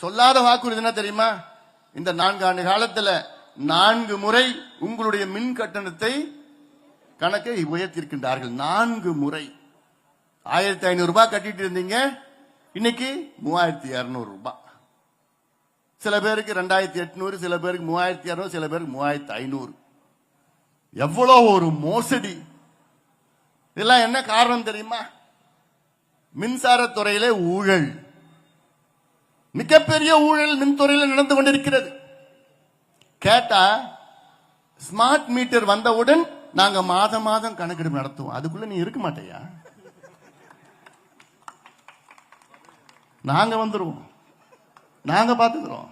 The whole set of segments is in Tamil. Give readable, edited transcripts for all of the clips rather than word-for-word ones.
சொல்லாத வாக்குறுதி என்ன தெரியுமா? இந்த 4 ஆண்டு காலத்துல 4 முறை உங்களுடைய மின் கட்டணத்தை கணக்கை உயர்த்தியிருக்கின்றார்கள். 4 முறை 1500 ரூபாய் கட்டிட்டு இருந்தீங்க, இன்னைக்கு 3200 ரூபாய். சில பேருக்கு 2800, சில பேருக்கு 3200, சில பேருக்கு 3500. எவ்வளவு ஒரு மோசடி! இதெல்லாம் என்ன காரணம் தெரியுமா? மின்சாரத்துறையிலே ஊழல், மிகப்பெரிய ஊழல் மின்துறையில் நடந்து கொண்டிருக்கிறது. கேட்டா ஸ்மார்ட் மீட்டர் வந்தவுடன் நாங்க மாதம் மாதம் கணக்கெடுப்பு நடத்துவோம். அதுக்குள்ள நீ இருக்க மாட்டேயா? நாங்க வந்துருவோம், நாங்க பாத்துக்கிறோம்.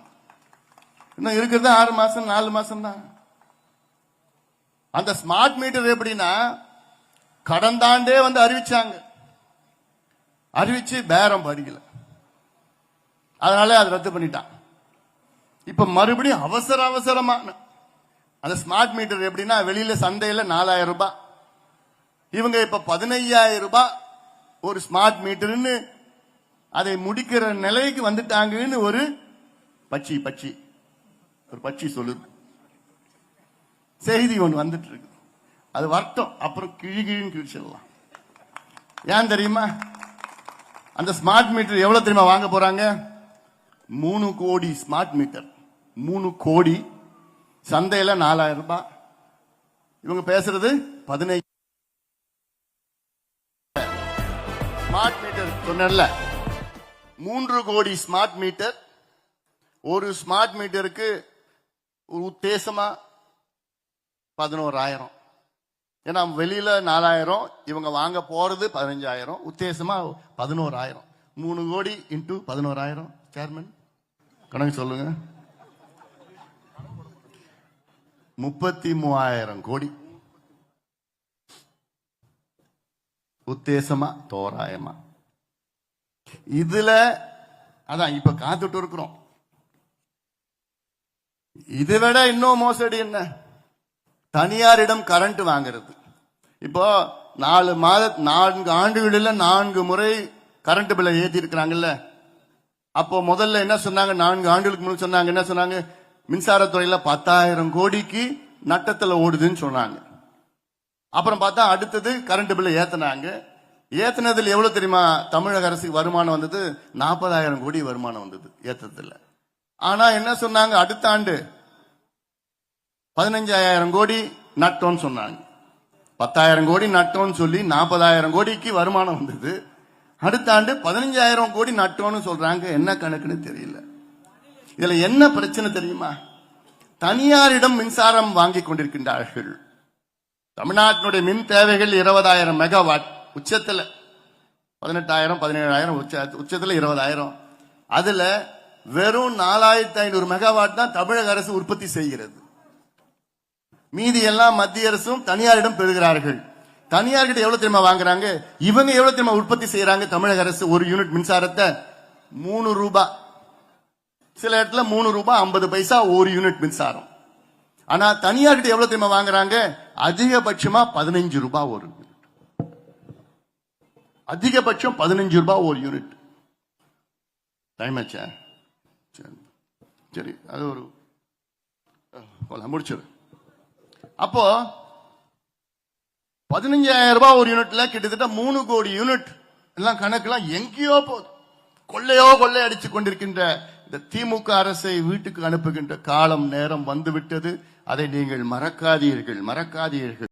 இன்னும் இருக்கிறது 6 மாசம் 4 மாசம் தான். அந்த ஸ்மார்ட் மீட்டர் எப்படின்னா, கடந்த ஆண்டே வந்து அறிவிச்சாங்க, அறிவிச்சு பேரம் படிக்கல, அதனால அதை ரத்து பண்ணிட்டான். இப்ப மறுபடியும் அவசரமா அந்த ஸ்மார்ட் மீட்டர் எப்படின்னா, வெளியில சந்தையில 4000 ரூபாய், இவங்க இப்ப 15000 ரூபாய் ஒரு ஸ்மார்ட் மீட்டர்னு அதை முடிக்கிற நிலைக்கு வந்துட்டாங்கன்னு ஒரு பச்சி சொல்லுது. செய்தி ஒன்று வந்துட்டு இருக்கு, அது வரட்டும், அப்புறம் கிழின்னு கிழிச்சிடலாம். ஏன் தெரியுமா? அந்த ஸ்மார்ட் மீட்டர் எவ்வளவு தெரியுமா வாங்க போறாங்க? 3 கோடி ஸ்மார்ட் மீட்டர், 3 கோடி. சந்தையில 4000 ரூபாய், இவங்க பேசுறது 15. ஸ்மார்ட் மீட்டர் சொன்னல, 3 கோடி ஸ்மார்ட் மீட்டர். ஒரு ஸ்மார்ட் மீட்டருக்கு உத்தேசமா 11000. ஏன்னா வெளியில 4000, இவங்க வாங்க போறது 15000, உத்தேசமா 11000. 3 கோடி இன்டூ 11000. சேர்மன் கணக்கு சொல்லுங்க. 33000 கோடி உத்தேசமா தோராயமா. இதுல அதான் இப்ப காத்துட்டு இருக்கிறோம். இதை விட இன்னும் மோசடி என்ன? தனியாரிடம் கரண்ட் வாங்குறது. இப்போ 4 ஆண்டுகளில் 4 முறை கரண்ட் பில்லை ஏற்றி இருக்கிறாங்கல்ல. அப்போ முதல்ல என்ன சொன்னாங்க? 4 ஆண்டுகளுக்கு முன்னாடி சொன்னாங்க, என்ன சொன்னாங்க? மின்சாரத்துறையில 10000 கோடிக்கு நட்டத்துல ஓடுதுன்னு சொன்னாங்க. அப்புறம் பார்த்தா அடுத்தது கரண்ட் பில்லை ஏத்தினாங்க. ஏத்தினதுல எவ்வளவு தெரியுமா தமிழக அரசுக்கு வருமானம் வந்தது? 40000 கோடி வருமானம் வந்தது ஏத்தத்துல. ஆனா என்ன சொன்னாங்க? அடுத்த ஆண்டு 15000 கோடி நட்டோன்னு சொன்னாங்க. 10000 கோடி நட்டோன்னு சொல்லி 40000 கோடிக்கு வருமானம் வந்தது. அடுத்த ஆண்டு 15000 கோடி நட்டோன்னு சொல்றாங்க. என்ன கணக்குன்னு தெரியல. இதுல என்ன பிரச்சனை தெரியுமா? தனியாரிடம் மின்சாரம் வாங்கி கொண்டிருக்கின்றார்கள். தமிழ்நாட்டினுடைய மின் தேவைகள் 20000 மெகாவாட், உச்சத்துல 18000 17000, உச்சத்துல 20000. அதுல வெறும் 4500 மெகாவாட் தான் தமிழக அரசு உற்பத்தி செய்கிறது. மீதி எல்லாம் மத்திய அரசும் தனியாரிடம் பெறுகிறார்கள். தனியார்கிட்ட எவ்வளவு தெரியுமா வாங்குறாங்க? இவங்க எவ்வளவு தெரியுமா உற்பத்தி செய்யறாங்க? தமிழக அரசு ஒரு யூனிட் மின்சாரத்தை 3 ரூபாய், சில இடத்துல 3 ரூபாய் 50 பைசா ஒரு யூனிட் மின்சாரம். ஆனா தனியார்கிட்ட எவ்வளவு தெரியுமா வாங்குறாங்க? அதிகபட்சமா 15 ரூபாய் ஒரு யூனிட். அதிகபட்சம் 15 ரூபாய் ஒரு யூனிட். டைம் ஆச்சா? சரி, அது ஒரு முடிச்சிரு. அப்போ 15000 ரூபாய் ஒரு யூனிட்ல கிட்டத்தட்ட 3 கோடி யூனிட். எல்லாம் கணக்கெல்லாம் எங்கேயோ போகுது. கொள்ளை அடிச்சு கொண்டிருக்கின்ற இந்த திமுக அரசை வீட்டுக்கு அனுப்புகின்ற காலம் நேரம் வந்துவிட்டது. அதை நீங்கள் மறக்காதீர்கள்.